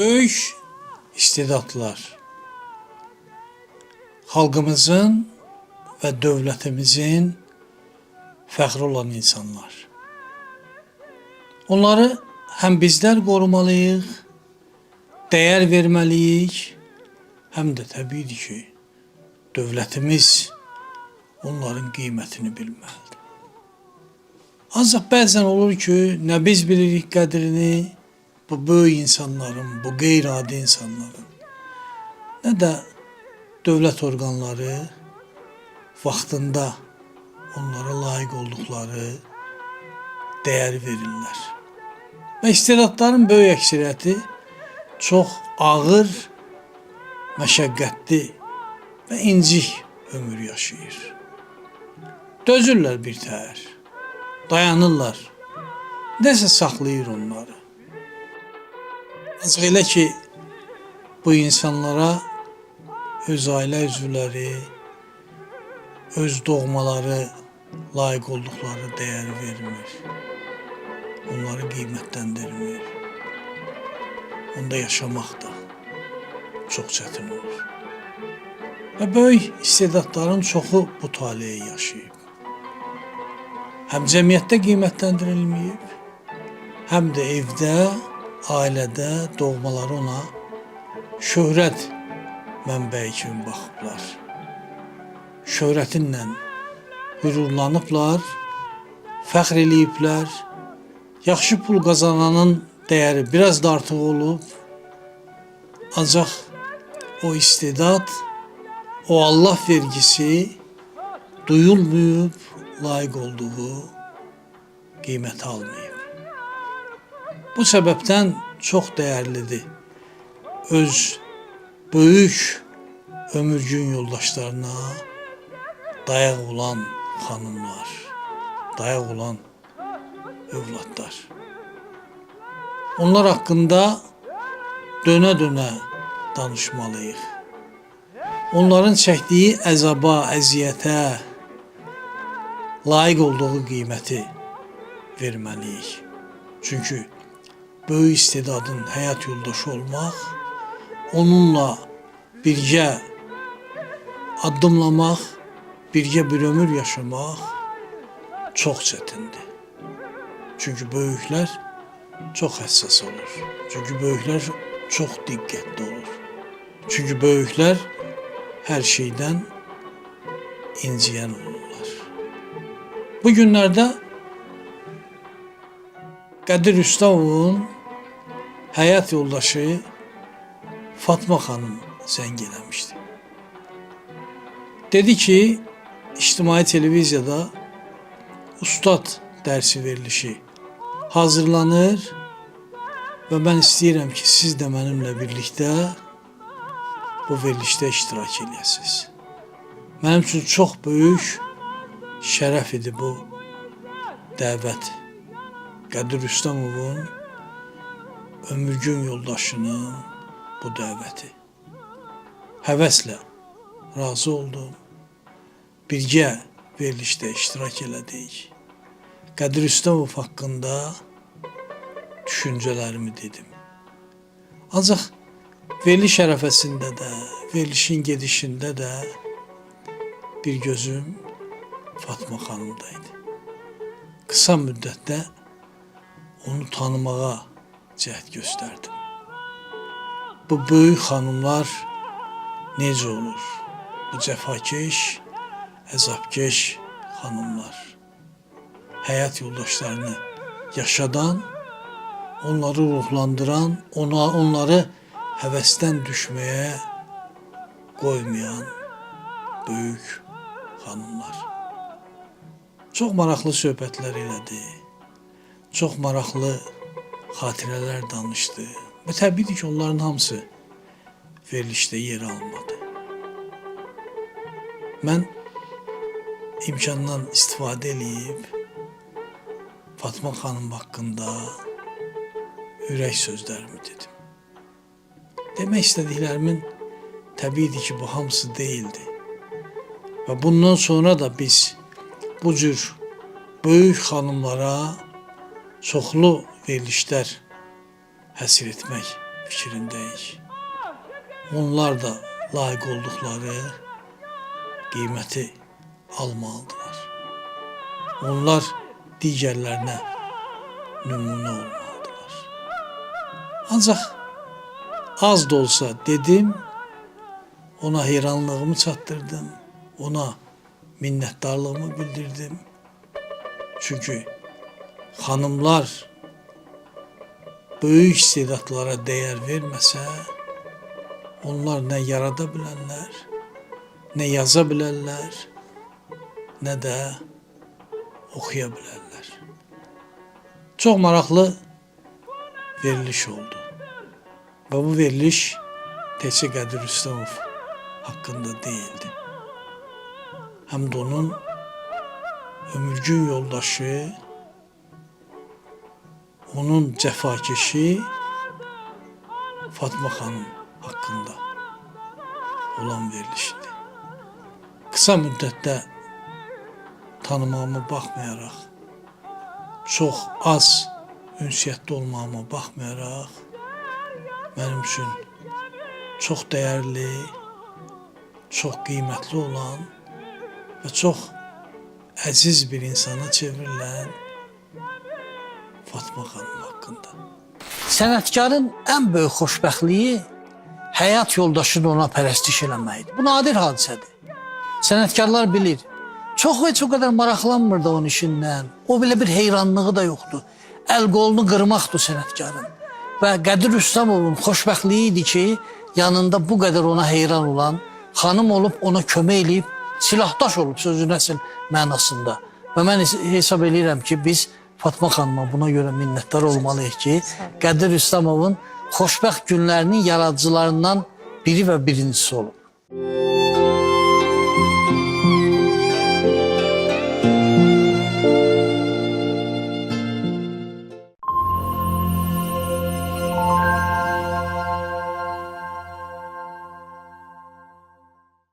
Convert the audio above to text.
Böyük istedadlar xalqımızın və dövlətimizin fəxri olan insanlar. Onları həm bizlər qorumalıyıq, dəyər verməliyik, həm də təbii ki, dövlətimiz onların qiymətini bilməlidir. Ancaq bəzən olur ki, nə biz bilirik qədrini, bu böyük insanların, bu qeyri-adi insanların, nə də dövlət orqanları vaxtında onlara layiq olduqları dəyər verirlər. Və istedadların böyük əksəriyyəti çox ağır, məşəqqətli və incik ömür yaşayır. Dözürlər bir təhər, dayanırlar, nəsə saxlayır onları. Ancaq elə ki, bu insanlara öz ailə üzvləri, öz doğmaları layiq olduqları dəyər vermir. Onları qiymətləndirmir. Onda yaşamaq da çox çətin olur. Və böyük istedadların çoxu bu taleyi yaşayıb. Həm cəmiyyətdə qiymətləndirilməyib, həm də evdə, ailədə doğmaları ona şöhrət mənbəyi kimi baxıblar. Şöhrətinlə qürurlanıblar, fəxr eləyiblər. Yaxşı pul qazananın dəyəri biraz da artıq olub. Ancaq o istedad, o Allah vergisi duyulmayıb, layiq olduğu qiyməti almayıb. Bu səbəbdən çox dəyərlidir öz böyük ömürgün yoldaşlarına dayaq olan xanımlar, dayaq olan övladlar. Onlar haqqında dönə-dönə danışmalıyıq. Onların çəkdiyi əzaba, əziyyətə layiq olduğu qiyməti verməliyik. Çünki böyük istedadın həyat yoldaşı olmaq, onunla birgə addımlamaq, birgə bir ömür yaşamaq çox çətindir. Çünki böyüklər çox həssas olur. Çünki böyüklər çox diqqətli olur. Çünki böyüklər hər şeydən inciyən olurlar. Bu günlərdə Qədir Rüstəmovun həyat yoldaşı Fatma xanım zəng eləmişdi. Dedi ki, ictimai televiziyada ustad dərsi verilişi hazırlanır və mən istəyirəm ki, siz də mənimlə birlikdə bu verilişdə iştirak edəsiniz. Mənim üçün çox böyük şərəf idi bu dəvət. Qədir Rüstəmovun ömürgün yoldaşının bu dəvəti. Həvəslə razı oldum. Birgə verilişdə iştirak elədik. Qədir Rüstəmov haqqında düşüncələrimi dedim. Ancaq veriliş ərəfəsində də, verilişin gedişində də bir gözüm Fatma xanımdaydı. Qısa müddətdə onu tanımağa cəhd göstərdim. Bu böyük xanımlar necə olur? Bu cəfakeş, əzabkeş xanımlar. Həyat yoldaşlarını yaşadan, onları ruhlandıran, onları həvəsdən düşməyə qoymayan böyük xanımlar. Çox maraqlı söhbətlər elədi, çox maraqlı xatirələr danışdı. Və təbii ki, onların hamısı verilişdə yer almadı. Mən imkandan istifadə eləyib Fatma xanım haqqında ürək sözlərimi dedim. Demək istədiklərimin təbiidir ki, bu hamısı deyildi. Və bundan sonra da biz bu cür böyük xanımlara çoxlu verilişlər həsr etmək fikrindəyik. Onlar da layiq olduqları qiyməti almalıdırlar. Onlar digərlərinə nümunə olmalıdırlar. Ancaq az da olsa dedim, ona heyranlığımı çatdırdım, ona minnətdarlığımı bildirdim. Çünki xanımlar böyük istedadlara dəyər verməsə, onlar nə yarada bilərlər, nə yaza bilərlər, nə də oxuya bilərlər. Çox maraqlı veriliş oldu. Və bu veriliş təkcə Qədir Rüstəmov haqqında deyildi. Həm də onun ömürgün yoldaşı, onun cəfakeşi Fatma xanım haqqında olan verilişdir. Qısa müddətdə tanımağıma baxmayaraq, çox az ünsiyyətdə olmağıma baxmayaraq, mənim üçün çox dəyərli, çox qiymətli olan və çox əziz bir insana çevrilən Fatma xanım haqqında. Sənətkarın ən böyük xoşbəxtliyi həyat yoldaşının ona pərəstiş eləməyidir. Bu nadir hadisədir. Sənətkarlar bilir. Çox və çox qədər maraqlanmır da onun işindən. O belə bir heyranlığı da yoxdur. Əl qolunu qırmaqdır sənətkarın. Və Qədir Rüstəmovun xoşbəxtliyi idi ki, yanında bu qədər ona heyran olan, xanım olub ona kömək eləyib, silahdaş olub sözün əsl mənasında. Və mən hesab edirəm ki, biz Fatma xanıma buna görə minnətdar olmalıyıq ki, Qədir Rüstəmovun xoşbəxt günlərinin yaradıcılarından biri və birincisi olub.